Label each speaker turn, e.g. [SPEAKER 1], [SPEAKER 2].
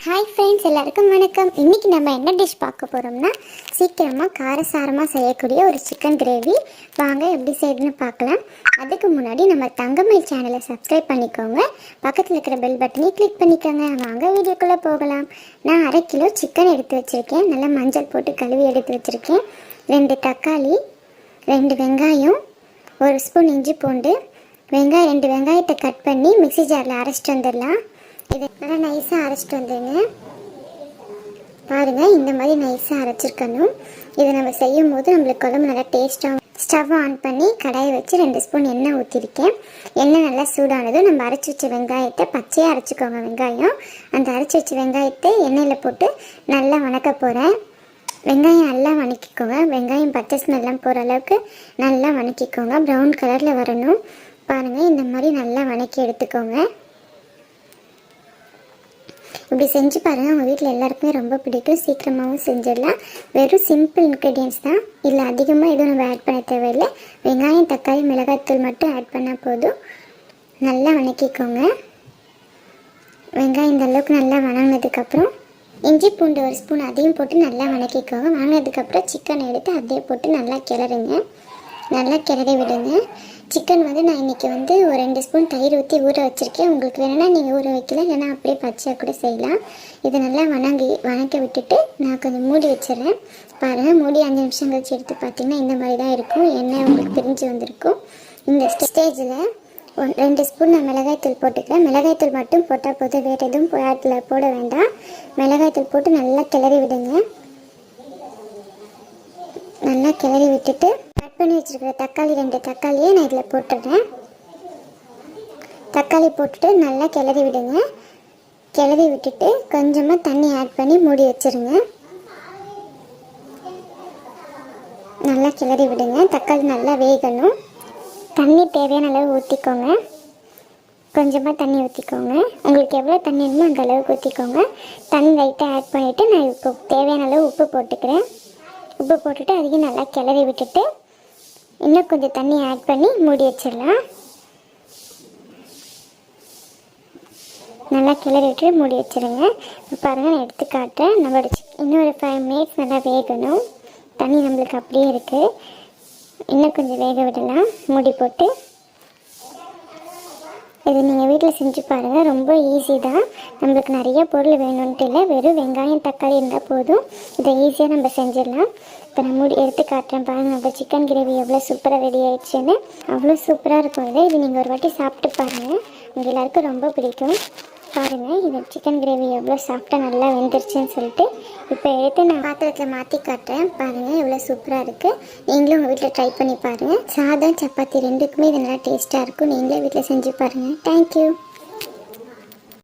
[SPEAKER 1] Hi friends, எல்லாருக்கும் வணக்கம். இன்றைக்கி நம்ம என்ன டிஷ் பார்க்க போகிறோம்னா சீக்கிரமாக காரசாரமாக செய்யக்கூடிய ஒரு சிக்கன் கிரேவி. வாங்க எப்படி செய்யணும்னு பார்க்கலாம். அதுக்கு முன்னாடி நம்ம தங்கமயில் சேனலை சப்ஸ்கிரைப் பண்ணிக்கோங்க, பக்கத்தில் இருக்கிற பெல் பட்டனை கிளிக் பண்ணிக்கோங்க. வாங்க வீடியோக்குள்ளே போகலாம். நான் 1/2 கிலோ சிக்கன் எடுத்து வச்சுருக்கேன். நல்லா மஞ்சள் போட்டு கழுவி எடுத்து வச்சுருக்கேன். 2 தக்காளி, 2 வெங்காயம், 1 ஸ்பூன் இஞ்சி பூண்டு. 2 வெங்காயத்தை கட் பண்ணி மிக்ஸி ஜாரில் அரைச்சிட்டு வந்துடலாம். இதை நல்லா நைஸாக அரைச்சிட்டு வந்துடுங்க. பாருங்கள், இந்த மாதிரி நைஸாக அரைச்சிருக்கணும். இதை நம்ம செய்யும் போது நம்மளுக்கு குழம்பு நல்லா டேஸ்ட்டாக. ஸ்டவ் ஆன் பண்ணி கடாயை வச்சு 2 ஸ்பூன் எண்ணெய் ஊற்றிருக்கேன். எண்ணெய் நல்லா சூடானதும் நம்ம அரைச்சி வச்ச வெங்காயத்தை பச்சையாக அரைச்சிக்கோங்க. வெங்காயம் அந்த அரைச்சி வச்ச வெங்காயத்தை எண்ணெயில் போட்டு நல்லா வணக்க போகிறேன். வெங்காயம் நல்லா வணக்கிக்கோங்க. வெங்காயம் பச்சை ஸ்மெல்லாம் போகிற அளவுக்கு நல்லா வணக்கிக்கோங்க. ப்ரௌன் கலரில் வரணும். பாருங்கள், இந்த மாதிரி நல்லா வணக்கி எடுத்துக்கோங்க. இப்படி செஞ்சு பாருங்கள், உங்கள் வீட்டில் எல்லாருக்குமே ரொம்ப பிடிக்கும். சீக்கிரமாகவும் செஞ்சிடலாம். வெறும் சிம்பிள் இன்க்ரீடியன்ஸ் தான். இல்லை அதிகமாக எதுவும் நம்ம ஆட் பண்ண தேவையில்லை. வெங்காயம், தக்காளி, மிளகாய்த்தூள் மட்டும் ஆட் பண்ணால் போதும். நல்லா வணக்கிக்கோங்க. வெங்காயம் இந்த அளவுக்கு நல்லா வணங்கினதுக்கப்புறம் இஞ்சி பூண்டு 1 ஸ்பூன் அதையும் போட்டு நல்லா வணக்கிக்கோங்க. வணங்கினதுக்கப்புறம் சிக்கனை எடுத்து அதே போட்டு நல்லா கிளறுங்க. நல்லா கிளறி விடுங்க. சிக்கன் நான் இன்றைக்கி ஒரு 2 ஸ்பூன் தயிர் ஊற்றி ஊற வச்சுருக்கேன். உங்களுக்கு வேணும்னா நீங்கள் ஊற வைக்கல, இல்லைன்னா அப்படியே பச்சையாக கூட செய்யலாம். இதை நல்லா வணக்க விட்டுட்டு நான் கொஞ்சம் மூடி வச்சிடறேன். பாருங்கள், மூடி 5 நிமிஷம் கழிச்சு எடுத்து பார்த்திங்கன்னா இந்த மாதிரி தான் இருக்கும். எண்ணெய் உங்களுக்கு பிரிஞ்சு வந்திருக்கும். இந்த ஸ்டேஜில் 2 ஸ்பூன் நான் மிளகாய்த்தூள் போட்டுக்கிறேன். மிளகாய்த்தூள் மட்டும் போட்டால் போதும், வேறு எதுவும் போட வேண்டாம். மிளகாய்த்தூள் போட்டு நல்லா கிளறி விடுங்க. நல்லா கிளறி விட்டுட்டு கட் பண்ணி வச்சுருக்கிற தக்காளி 2 தக்காளியை நான் இதில் போட்டுடுறேன். தக்காளி போட்டுட்டு நல்லா கிளறி விடுங்க. கிளறி விட்டுட்டு கொஞ்சமாக தண்ணி ஆட் பண்ணி மூடி வச்சுருங்க. நல்லா கிளறி விடுங்க. தக்காளி நல்லா வேகணும். தண்ணி தேவையான அளவு ஊற்றிக்கோங்க. கொஞ்சமாக தண்ணி ஊற்றிக்கோங்க. உங்களுக்கு எவ்வளோ தண்ணி வேணுமோ அந்த அளவுக்கு ஊற்றிக்கோங்க. தண்ணி லைட்டாக ஆட் பண்ணிவிட்டு நான் இப்போ தேவையான அளவு உப்பு போட்டுக்கிறேன். உப்பு போட்டுட்டு அதையும் நல்லா கிளறி விட்டுட்டு இன்னும் கொஞ்சம் தண்ணி ஆட் பண்ணி மூடி வச்சிடலாம். நல்லா கிளறி விட்டு மூடி வச்சுருங்க. இப்போ பாருங்கள், நான் எடுத்து காட்டுறேன். நம்மளோட இன்னொரு 5 மினிட்ஸ் நல்லா வேகணும். தண்ணி நம்மளுக்கு அப்படியே இருக்குது. இன்னும் கொஞ்சம் வேக விடலாம் மூடி போட்டு. இது நீங்கள் வீட்டில் செஞ்சு பாருங்கள். ரொம்ப ஈஸி தான். நம்மளுக்கு நிறைய பொருள் வேணும்ன்ட்டு இல்லை, வெறும் வெங்காயம் தக்காளி இருந்தால் போதும். இதை ஈஸியாக நம்ம செஞ்சிடலாம். இப்போ நான் மூடி எடுத்து காட்டுறேன். பாருங்கள், நம்ம சிக்கன் கிரேவி எவ்வளோ சூப்பராக ரெடி ஆகிடுச்சுன்னு. அவ்வளோ சூப்பராக இருக்கும். இது நீங்கள் ஒரு வாட்டி சாப்பிட்டு பாருங்கள், உங்கள் எல்லாருக்கும் ரொம்ப பிடிக்கும். பாருங்கள், இந்த சிக்கன் கிரேவி எவ்வளோ சாப்பிட்டா நல்லா வெந்துருச்சுன்னு சொல்லிட்டு இப்போ எடுத்து நான் பாத்திரத்தில் மாற்றி காட்டுறேன். பாருங்கள், எவ்வளோ சூப்பராக இருக்குது. நீங்களும் உங்கள் வீட்டில் ட்ரை பண்ணி பாருங்கள். சாதம் சப்பாத்தி 2க்குமே இது நல்லா டேஸ்ட்டாக இருக்கும். நீங்களே வீட்டில் செஞ்சு பாருங்கள். தேங்க்யூ.